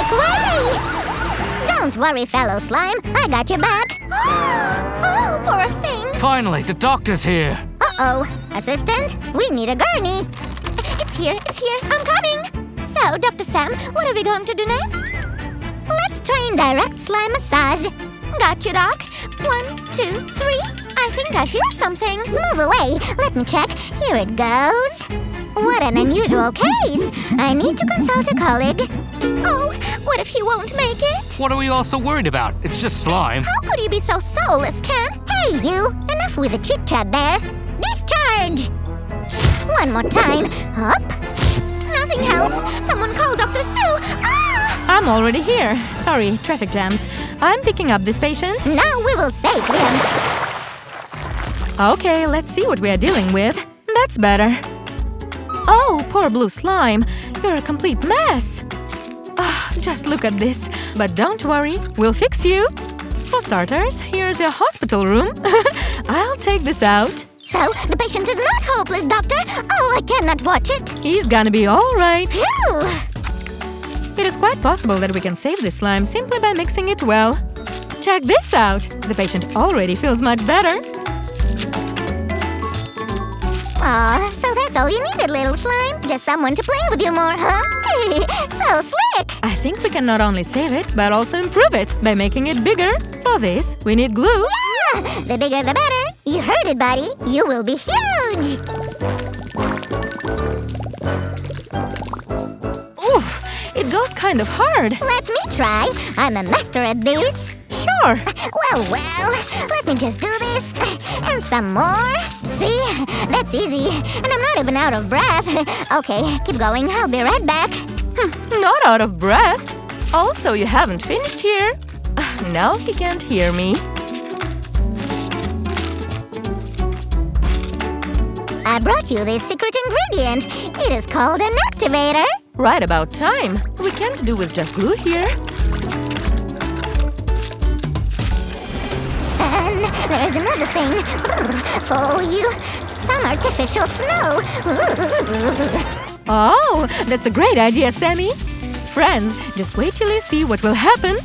Make way! Don't worry, fellow slime. I got your back. Oh, poor thing. Finally, the doctor's here. Uh-oh. Assistant, we need a gurney. It's here. I'm coming. So, Dr. Sam, what are we going to do next? Let's try indirect slime massage. Got you, Doc. 1, 2, 3. I think I feel something. Move away. Let me check. Here it goes. What an unusual case. I need to consult a colleague. Oh, what if he won't make it? What are we all so worried about? It's just slime. How could you be so soulless, Ken? Hey, you. Enough with the chit-chat there. Discharge. One more time. Up. Nothing helps. Someone call Dr. Sue. Ah! I'm already here. Sorry, traffic jams. I'm picking up this patient. Now we will save him. Okay, let's see what we are dealing with. That's better. Oh, poor blue slime. You're a complete mess. Just look at this. But don't worry, we'll fix you. For starters, here's your hospital room. I'll take this out. So, the patient is not hopeless, Doctor. Oh, I cannot watch it. He's gonna be all right. Phew! It is quite possible that we can save this slime simply by mixing it well. Check this out. The patient already feels much better. Aw, so that's all you needed, little slime? Just someone to play with you more, huh? So slick! I think we can not only save it, but also improve it by making it bigger. For this, we need glue. Yeah! The bigger the better. You heard it, buddy. You will be huge! Oof, it goes kind of hard. Let me try. I'm a master at this. Sure. Well, let me just do this. And some more. See? That's easy. And I'm not even out of breath. Okay, keep going. I'll be right back. Not out of breath. Also, you haven't finished here. Now he can't hear me. I brought you this secret ingredient. It is called an activator. Right about time. We can't do with just glue here. And there's another thing. For you, some artificial snow. Oh, that's a great idea, Sammy. Friends, just wait till you see what will happen.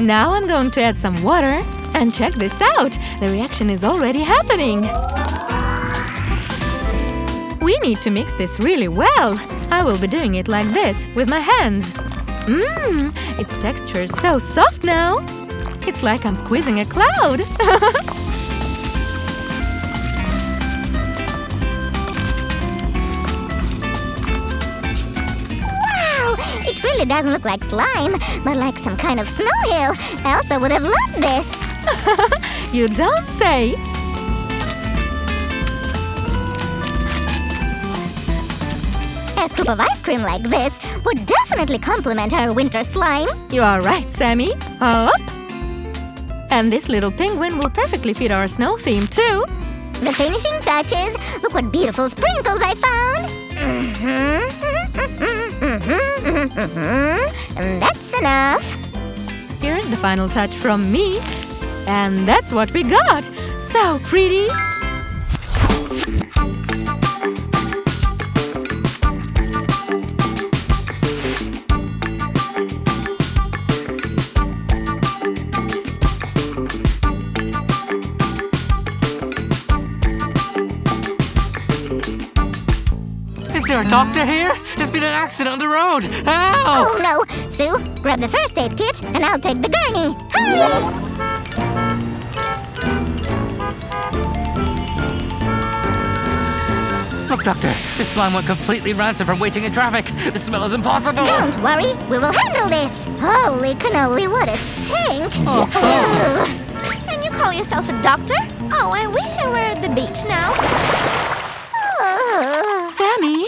Now I'm going to add some water. And check this out. The reaction is already happening. We need to mix this really well. I will be doing it like this, with my hands. Its texture is so soft now. It's like I'm squeezing a cloud. Wow! It really doesn't look like slime, but like some kind of snow hill. Elsa would have loved this. You don't say. A scoop of ice cream like this would definitely complement our winter slime. You are right, Sammy. Up. And this little penguin will perfectly fit our snow theme, too. The finishing touches. Look what beautiful sprinkles I found. And that's enough. Here's the final touch from me. And that's what we got. So pretty. Is there a doctor here? There's been an accident on the road. Help! Oh no! Sue, grab the first aid kit and I'll take the gurney. Hurry! Look, Doctor, this slime went completely rancid from waiting in traffic. The smell is impossible. Don't worry, we will handle this. Holy cannoli, what a stink! Oh. And you call yourself a doctor? Oh, I wish I were at the beach now. Sammy?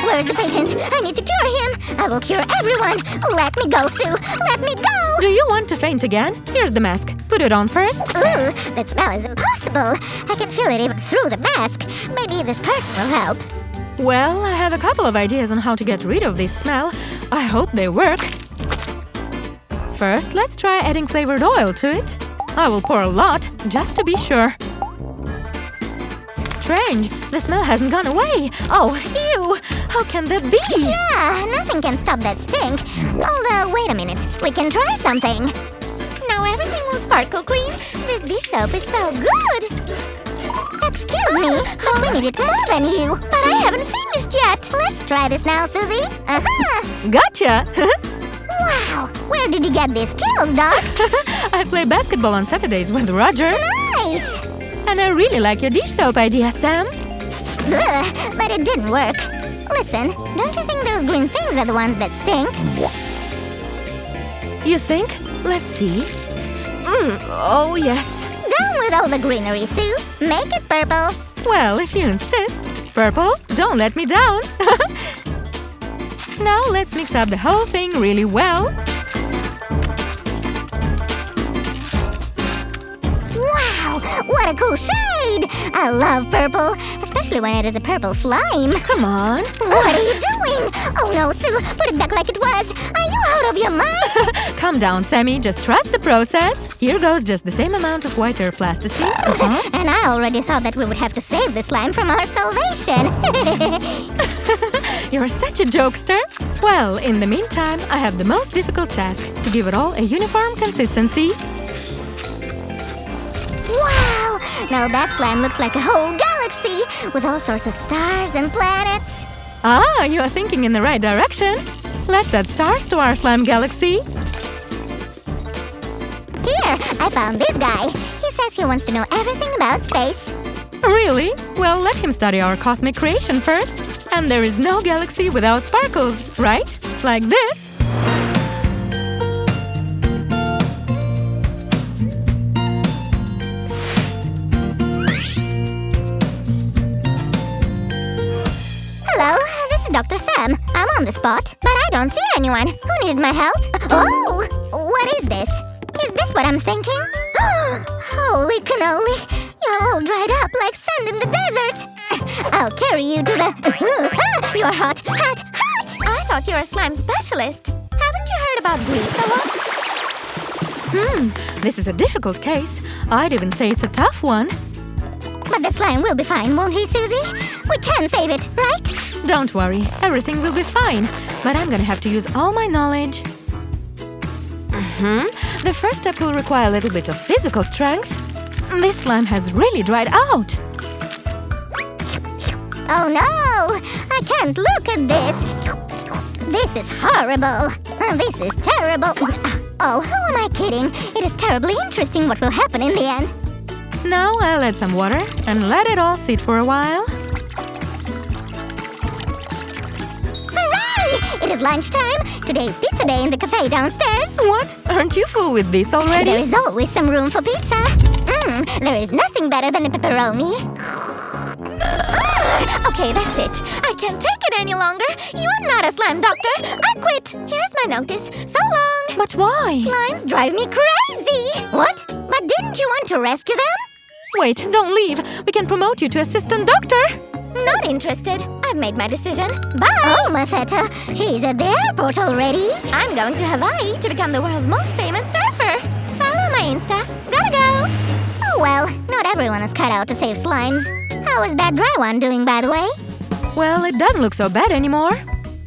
Where is the patient? I need to cure him. I will cure everyone. Let me go, Sue. Let me go. Do you want to faint again? Here's the mask. Put it on first. Ooh, that smell is impossible. I can feel it even through the mask. Maybe this curtain will help. Well, I have a couple of ideas on how to get rid of this smell. I hope they work. First, let's try adding flavored oil to it. I will pour a lot, just to be sure. Strange, the smell hasn't gone away. Oh, ew! How can that be? Yeah, nothing can stop that stink. Although, wait a minute. We can try something. Now everything will sparkle clean. This dish soap is so good. Excuse me, but we need it more than you. But I haven't finished yet. Let's try this now, Susie. Gotcha! Wow, where did you get these skills, Doc? I play basketball on Saturdays with Roger. Nice! And I really like your dish soap idea, Sam. Ugh, but it didn't work. Listen, don't you think those green things are the ones that stink? You think? Let's see. Oh, yes. Down with all the greenery, Sue. Make it purple. Well, if you insist. Purple, don't let me down. Now let's mix up the whole thing really well. Wow, what a cool shade! I love purple, especially when it is a purple slime. Come on. What are you doing? Oh no, Sue, put it back like it was. Are you out of your mind? Calm down, Sammy. Just trust the process. Here goes just the same amount of white earth plasticine. And I already thought that we would have to save the slime from our salvation. You're such a jokester. Well, in the meantime, I have the most difficult task to give it all a uniform consistency. Wow! Now that slime looks like a whole galaxy with all sorts of stars and planets. Ah, you are thinking in the right direction. Let's add stars to our slime galaxy. Here, I found this guy. He says he wants to know everything about space. Really? Well, let him study our cosmic creation first. And there is no galaxy without sparkles, right? Like this. Hello, this is Dr. Sam. I'm on the spot, but I don't see anyone. Who needed my help? Oh! What is this? Is this what I'm thinking? Holy cannoli! You're all dried up like sand in the desert. I'll carry you to the... You're hot, hot, hot! I thought you were a slime specialist. Haven't you heard about grease a lot? This is a difficult case. I'd even say it's a tough one. But the slime will be fine, won't he, Susie? We can save it, right? Don't worry, everything will be fine. But I'm gonna have to use all my knowledge. The first step will require a little bit of physical strength. This slime has really dried out. Oh no! I can't look at this! This is horrible! This is terrible! Oh, who am I kidding? It is terribly interesting what will happen in the end. Now I'll add some water and let it all sit for a while. Hooray! It is lunchtime! Today is pizza day in the cafe downstairs. What? Aren't you full with this already? There is always some room for pizza. There is nothing better than a pepperoni. Okay, that's it. I can't take it any longer. You're not a slime doctor. I quit. Here's my notice. So long. But why? Slimes drive me crazy. What? But didn't you want to rescue them? Wait, don't leave. We can promote you to assistant doctor. Not interested. I've made my decision. Bye! Oh, Mafetta, she's at the airport already. I'm going to Hawaii to become the world's most famous surfer. Follow my Insta. Gotta go. Oh well, not everyone is cut out to save slimes. How is that dry one doing, by the way? Well, it doesn't look so bad anymore.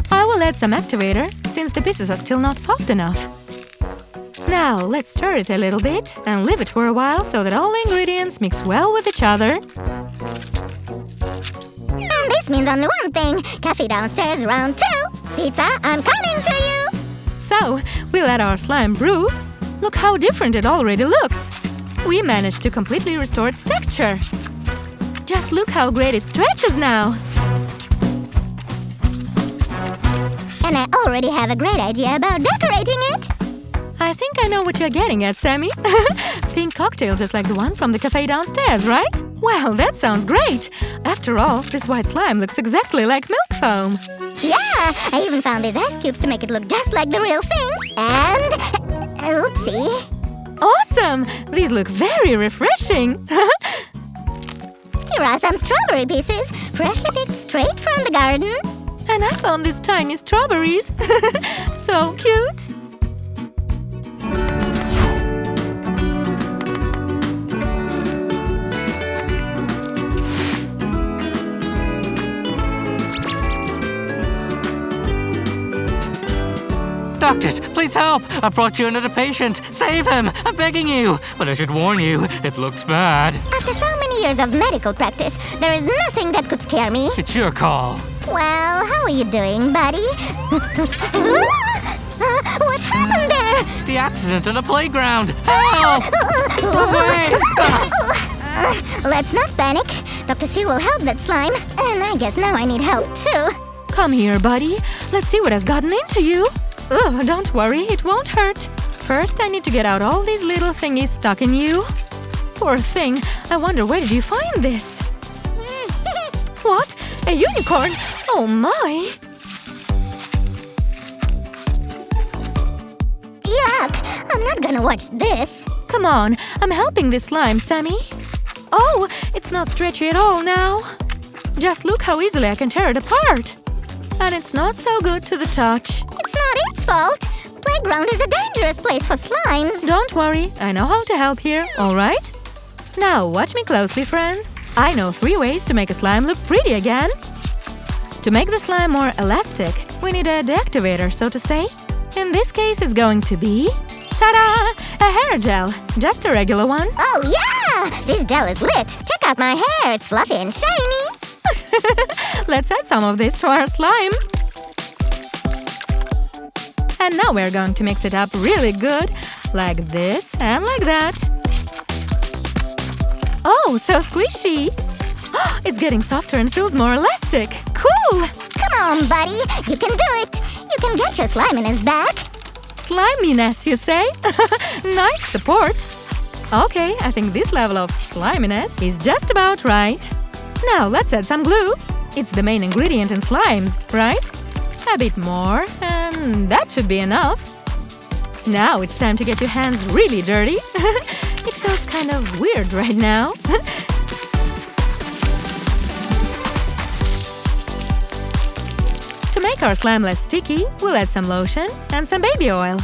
I will add some activator, since the pieces are still not soft enough. Now, let's stir it a little bit and leave it for a while so that all the ingredients mix well with each other. And this means only one thing. Coffee downstairs, round 2. Pizza, I'm coming to you. So, we let our slime brew. Look how different it already looks. We managed to completely restore its texture. Just look how great it stretches now. And I already have a great idea about decorating it. I think I know what you're getting at, Sammy. Pink cocktail just like the one from the cafe downstairs, right? Well, that sounds great. After all, this white slime looks exactly like milk foam. Yeah, I even found these ice cubes to make it look just like the real thing. And... oopsie. Awesome! These look very refreshing. Here are some strawberry pieces, freshly picked straight from the garden. And I found these tiny strawberries. So cute. Doctors, please help! I brought you another patient. Save him! I'm begging you! But I should warn you, it looks bad. After so many years of medical practice, there is nothing that could scare me. It's your call. Well, how are you doing, buddy? What happened there? The accident on the playground! Help! Away! Let's not panic. Dr. C will help that slime. And I guess now I need help too. Come here, buddy. Let's see what has gotten into you. Ugh, don't worry, it won't hurt. First, I need to get out all these little thingies stuck in you. Poor thing. I wonder, where did you find this? What? A unicorn? Oh my! Yuck! I'm not gonna watch this. Come on, I'm helping this slime, Sammy. Oh, it's not stretchy at all now. Just look how easily I can tear it apart. And it's not so good to the touch. It's not its fault. Playground is a dangerous place for slimes. Don't worry, I know how to help here, alright? Now, watch me closely, friends. I know 3 ways to make a slime look pretty again. To make the slime more elastic, we need a deactivator, so to say. In this case, it's going to be… ta-da! A hair gel. Just a regular one. Oh yeah! This gel is lit. Check out my hair. It's fluffy and shiny. Let's add some of this to our slime. And now we're going to mix it up really good. Like this and like that. Oh, so squishy! It's getting softer and feels more elastic. Cool! Come on, buddy. You can do it. You can get your sliminess back. Sliminess, you say? Nice support. Okay, I think this level of sliminess is just about right. Now let's add some glue. It's the main ingredient in slimes, right? A bit more, and that should be enough. Now it's time to get your hands really dirty. It feels kind of weird right now. To make our slime less sticky, we'll add some lotion and some baby oil.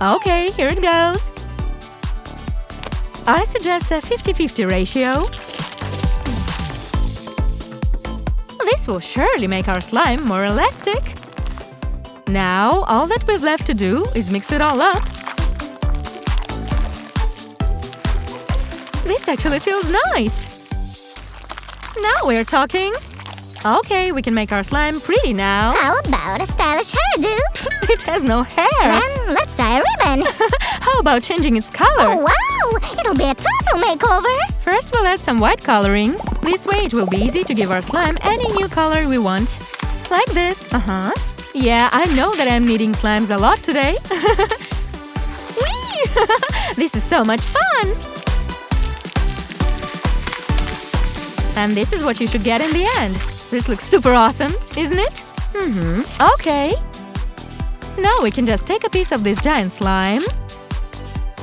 Okay, here it goes. I suggest a 50-50 ratio. This will surely make our slime more elastic. Now, all that we've left to do is mix it all up. This actually feels nice. Now we're talking. Okay, we can make our slime pretty now. How about a stylish hairdo? It has no hair. Then let's tie a ribbon. How about changing its color? Oh, wow! It'll be a total makeover. First, we'll add some white coloring. This way, it will be easy to give our slime any new color we want. Like this. Yeah, I know that I'm needing slimes a lot today. Whee! This is so much fun! And this is what you should get in the end. This looks super awesome, isn't it? Okay. Now we can just take a piece of this giant slime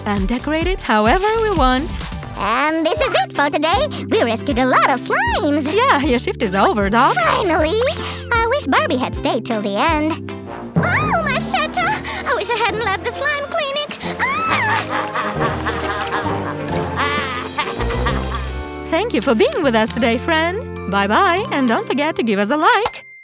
and decorate it however we want. And this is it for today. We rescued a lot of slimes. Yeah, your shift is over, Doc. Finally! I wish Barbie had stayed till the end. Oh, my feta! I wish I hadn't left the slime clinic. Thank you for being with us today, friend. Bye-bye, and don't forget to give us a like.